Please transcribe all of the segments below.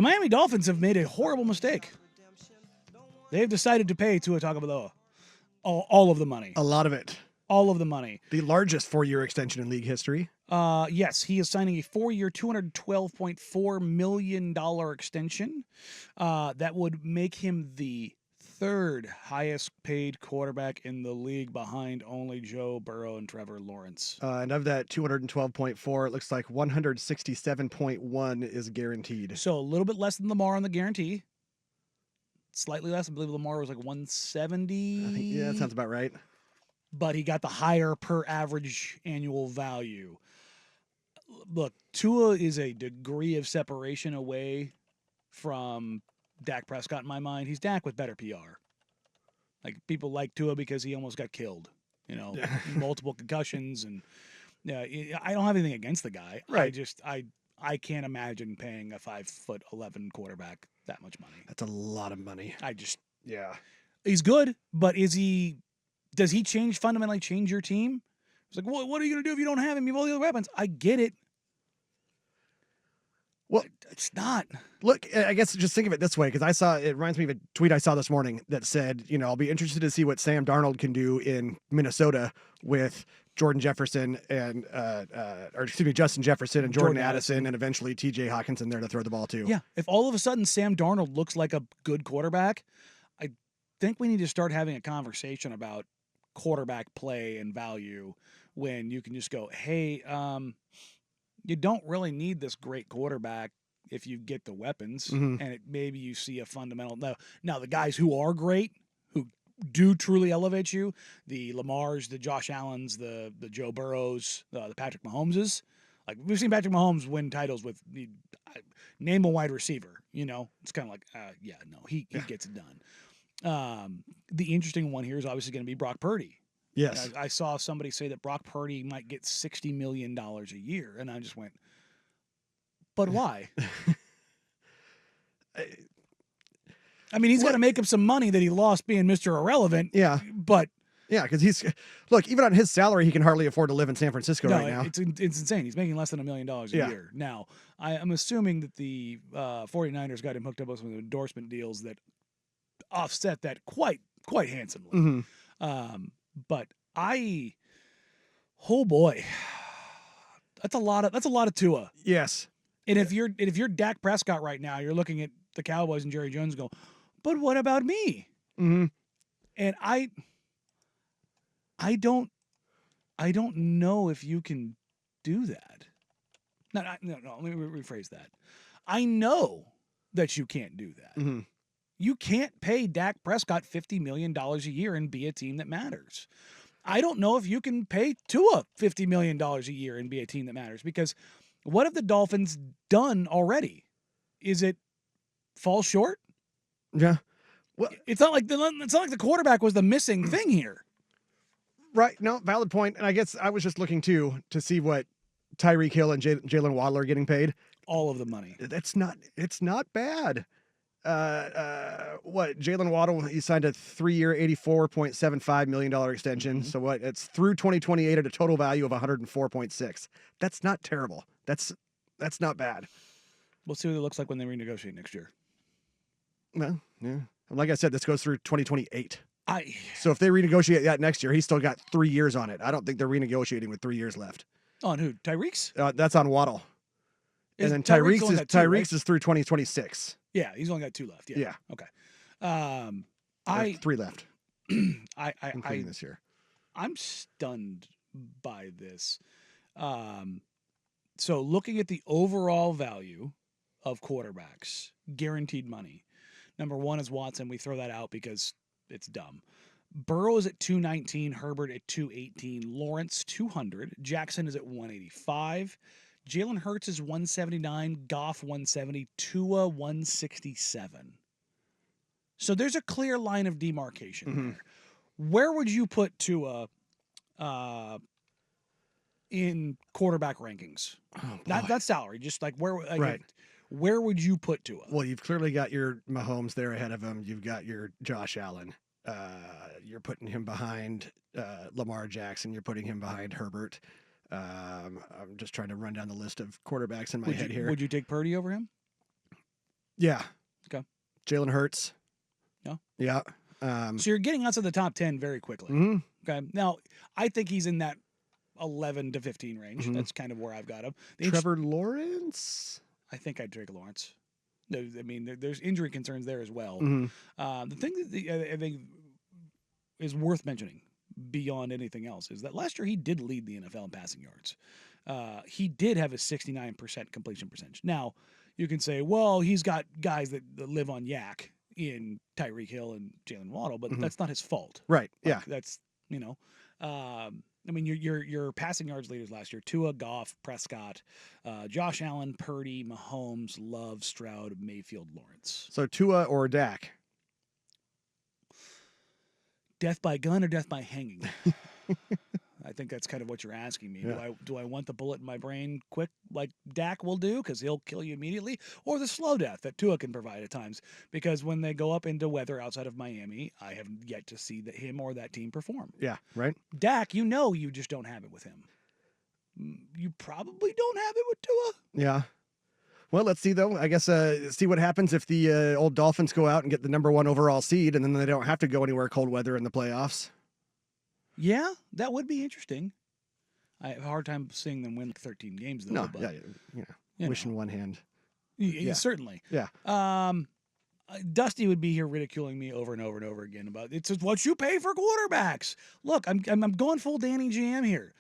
Miami Dolphins have made a horrible mistake. They've decided to pay Tua Tagovailoa all of the money. A lot of it. All of the money. The largest 4-year extension in league history. Yes, he is signing a 4-year, $212.4 million extension. That would make him the third highest paid quarterback in the league behind only Joe Burrow and Trevor Lawrence. And of that 212.4, it looks like 167.1 is guaranteed. So a little bit less than Lamar on the guarantee. Slightly less. I believe Lamar was like 170. I think, yeah, that sounds about right. But he got the higher per average annual value. Look, Tua is a degree of separation away from Dak Prescott in my mind. He's Dak with better PR. Like, people like Tua because he almost got killed, multiple concussions, and I don't have anything against the guy. Right. I can't imagine paying a 5'11" quarterback that much money. That's a lot of money. Yeah. He's good, but does he fundamentally change your team? It's like, what are you going to do if you don't have him? You have all the other weapons. I get it. Well, it's not. Look, I guess just think of it this way, because it reminds me of a tweet I saw this morning that said, I'll be interested to see what Sam Darnold can do in Minnesota with Justin Jefferson and Jordan Addison, and eventually TJ Hawkinson there to throw the ball to. Yeah. If all of a sudden Sam Darnold looks like a good quarterback, I think we need to start having a conversation about quarterback play and value when you can just go, hey, you don't really need this great quarterback if you get the weapons, and maybe you see a fundamental. Now, the guys who are great, who do truly elevate you, the Lamars, the Josh Allens, the Joe Burrows, the Patrick Mahomeses. Like, we've seen Patrick Mahomes win titles with name a wide receiver. It's kind of like, he gets it done. The interesting one here is obviously going to be Brock Purdy. Yes. I saw somebody say that Brock Purdy might get $60 million a year, and I just went, but why? I mean, he's got to make up some money that he lost being Mr. Irrelevant. Yeah. But yeah, because even on his salary, he can hardly afford to live in San Francisco right now. It's insane. He's making less than $1 million a year. Now, I'm assuming that the 49ers got him hooked up with some endorsement deals that offset that quite handsomely. But oh boy, that's a lot of Tua. Yes. And if you're Dak Prescott right now, you're looking at the Cowboys and Jerry Jones and go, but what about me? And I don't know if you can do that. No, let me rephrase that. I know that you can't do that. You can't pay Dak Prescott $50 million a year and be a team that matters. I don't know if you can pay Tua $50 million a year and be a team that matters, because what have the Dolphins done already? Is it fall short? Yeah. Well, it's not like the quarterback was the missing thing here. Right. No, valid point. And I guess I was just looking to see what Tyreek Hill and Jalen Waddle are getting paid. All of the money. It's not bad. Jalen Waddle, he signed a 3-year, $84.75 million extension. So it's through 2028 at a total value of 104.6. That's not terrible. That's not bad. We'll see what it looks like when they renegotiate next year. Well, yeah. And like I said, this goes through 2028. So if they renegotiate that next year, he's still got 3 years on it. I don't think they're renegotiating with 3 years left. On who? Tyreek's? That's on Waddle. And then Tyreek's is through 2026. Yeah, he's only got 2 left. Yeah. Okay. 3 left. Including this year. I'm stunned by this. So looking at the overall value of quarterbacks, guaranteed money, number 1 is Watson. We throw that out because it's dumb. Burrow is at 219, Herbert at 218, Lawrence 200, Jackson is at 185. Jalen Hurts is 179, Goff 170, Tua 167. So there's a clear line of demarcation there. Where would you put Tua in quarterback rankings? Not salary, just like where. Right. Where would you put Tua? Well, you've clearly got your Mahomes there ahead of him. You've got your Josh Allen. You're putting him behind Lamar Jackson. You're putting him behind Herbert. I'm just trying to run down the list of quarterbacks in my head here. Would you take Purdy over him? Yeah. Okay. Jalen Hurts. Yeah. Yeah. So you're getting outside the top 10 very quickly. Mhm. Okay. Now, I think he's in that 11 to 15 range. Mhm. That's kind of where I've got him. Trevor Lawrence? I think I'd take Lawrence. I mean, there's injury concerns there as well. Mhm. The thing that I think is worth mentioning beyond anything else is that last year he did lead the NFL in passing yards. He did have a 69% completion percentage. Now, you can say, well, he's got guys that live on yak in Tyreek Hill and Jalen Waddle, but Mhm. that's not his fault. Right. Like, Yeah. that's, you know, I mean, your passing yards leaders last year: Tua, Goff, Prescott, Josh Allen, Purdy, Mahomes, Love, Stroud, Mayfield, Lawrence. So Tua or Dak? Death by gun or death by hanging? I think that's kind of what you're asking me. Yeah. Do I want the bullet in my brain quick like Dak will do because he'll kill you immediately, or the slow death that Tua can provide at times? Because when they go up into weather outside of Miami, I have yet to see him or that team perform. Yeah. Right. Dak, you just don't have it with him. You probably don't have it with Tua. Yeah. Well, let's see though. I guess see what happens if the old Dolphins go out and get the #1 overall seed, and then they don't have to go anywhere cold weather in the playoffs. Yeah, that would be interesting. I have a hard time seeing them win like 13 games though. No, but, yeah, wish in one hand. Yeah, certainly. Yeah. Dusty would be here ridiculing me over and over and over again about it's what you pay for quarterbacks. Look, I'm going full Danny GM here.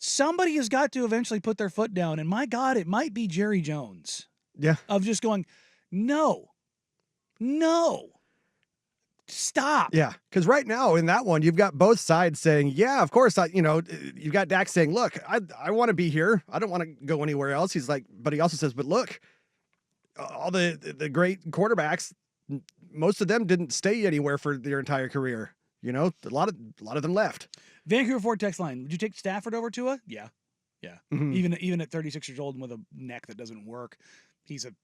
Somebody has got to eventually put their foot down, and my God, it might be Jerry Jones. Yeah. Of just going, no, stop. Yeah, because right now in that one, you've got both sides saying, yeah, of course, you've got Dak saying, look, I want to be here. I don't want to go anywhere else. He's like, but he also says, but look, all the great quarterbacks, most of them didn't stay anywhere for their entire career. You know, a lot of them left. Vancouver Ford text line. Would you take Stafford over Tua? Yeah. Mhm. Even at 36 years old and with a neck that doesn't work, he's a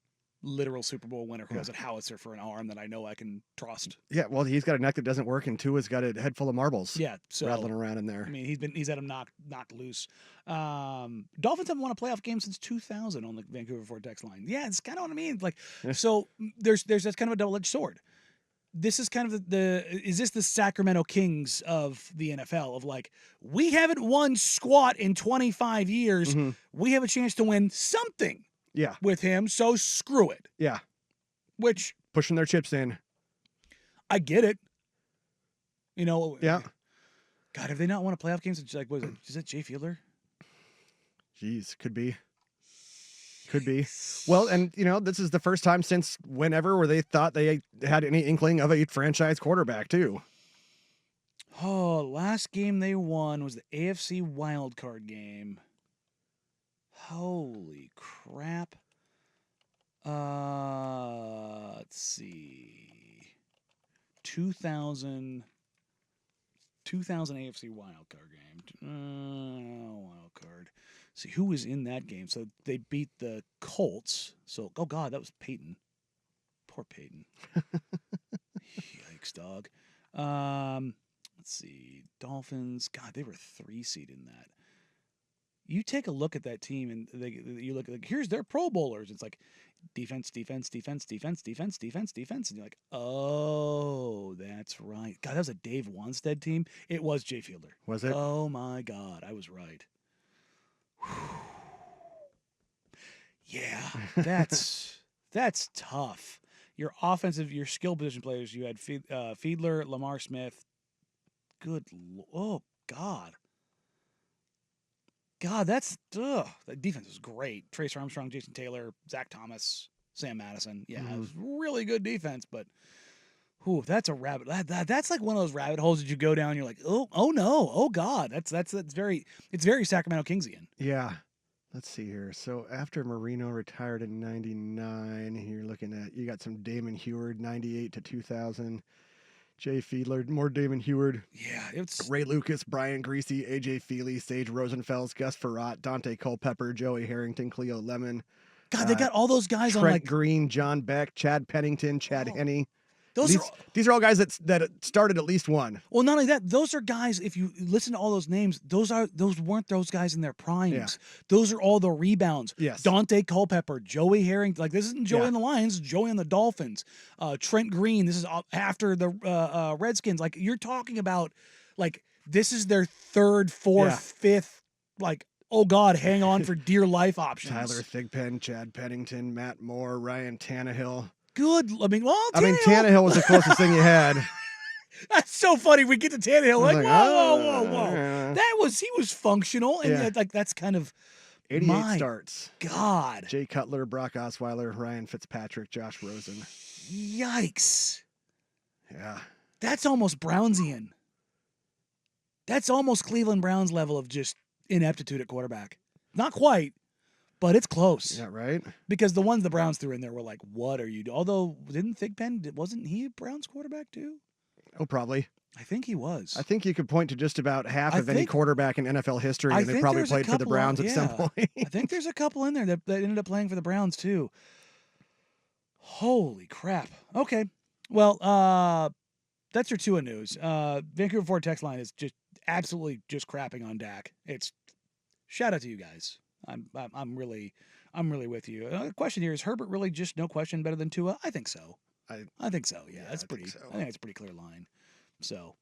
literal Super Bowl winner who has a howitzer for an arm that I know I can trust. Yeah, well, he's got a neck that doesn't work, and Tua's got a head full of marbles. Yeah, so rattling around in there. I mean, he's had him knocked loose. Dolphins haven't won a playoff game since 2000 on the Vancouver Ford text line. Yeah, it's kind of what I mean. Like, so there's that's kind of a double-edged sword. This is kind of is this the Sacramento Kings of the NFL of like, we haven't won squat in 25 years. Mm-hmm. We have a chance to win something. Yeah. With him, so screw it. Yeah. Which pushing their chips in. I get it. You know. Yeah. God, have they not won a playoff game since like was it? Is that Jay Fiedler? Jeez, could be. Could be. Well, and this is the first time since whenever where they thought they had any inkling of a franchise quarterback too. Oh, last game they won was the AFC wildcard game. Holy crap. Let's see. 2000 AFC wildcard game. Wildcard. See, who was in that game? So they beat the Colts. So, oh God, that was Peyton. Poor Peyton. Yikes, dog. Let's see. Dolphins. God, they were 3 seed in that. You take a look at that team and you look at like, here's their Pro Bowlers. It's like defense, defense, defense, defense, defense, defense, defense. And you're like, oh, that's right. God, that was a Dave Wanstead team. It was Jay Fiedler. Was it? Oh my God, I was right. Yeah, that's tough. Your skill position players, you had Fiedler, Lamar Smith. Oh God. God, that defense was great. Trace Armstrong, Jason Taylor, Zach Thomas, Sam Madison. Yeah, It was really good defense, but that's a rabbit. That's like one of those rabbit holes that you go down. And you're like, oh no, oh God, it's very Sacramento Kingsian. Yeah. Let's see here. So after Marino retired in '99, you're looking at you got some Damon Heward, 98 to 2000. Jay Fiedler, more Damon Heward. Yeah, it's Ray Lucas, Brian Greasy, AJ Feely, Sage Rosenfels, Gus Farrat, Dante Culpepper, Joey Harrington, Cleo Lemon. God, they got all those guys Trent on like Green, John Beck, Chad Pennington, Chad Henne. Those are These are all guys that started at least one. well, not only that, those are guys. If you listen to all those names, those weren't those guys in their primes. Yeah. Those are all the rebounds. Yes. Dante Culpepper, Joey Harrington. Like this isn't Joey Yeah. on the Lions, Joey on the Dolphins. Trent Green. This is after the Redskins. Like you're talking about, like this is their third, fourth, Yeah. fifth. Like oh God, hang on for dear life options. Tyler Thigpen, Chad Pennington, Matt Moore, Ryan Tannehill. Good. I mean, well, Tannehill was the closest thing you had. That's so funny. We get to Tannehill, like, like, whoa. He was functional, and Yeah. like that's kind of 88 my starts. God. Jay Cutler, Brock Osweiler, Ryan Fitzpatrick, Josh Rosen. Yikes. Yeah. That's almost Brownsian. That's almost Cleveland Browns level of just ineptitude at quarterback. Not quite, but it's close. Yeah, right? Because the ones the Browns threw in there were like, what are you doing? Although, didn't Thigpen, wasn't he a Browns quarterback too? Oh, probably. I think he was. I think you could point to just about half I of any think- quarterback in NFL history, I and they think probably there's a played for the couple Browns of- at some yeah. point. I think there's a couple in there that ended up playing for the Browns too. Holy crap. Okay. Well, that's your Tua news. Vancouver Ford text line is just absolutely just crapping on Dak. It's shout out to you guys. I'm really with you. Question here is Herbert really just no question better than Tua? I think so. I think so. Yeah, that's I think pretty. so. I think it's a pretty clear line. So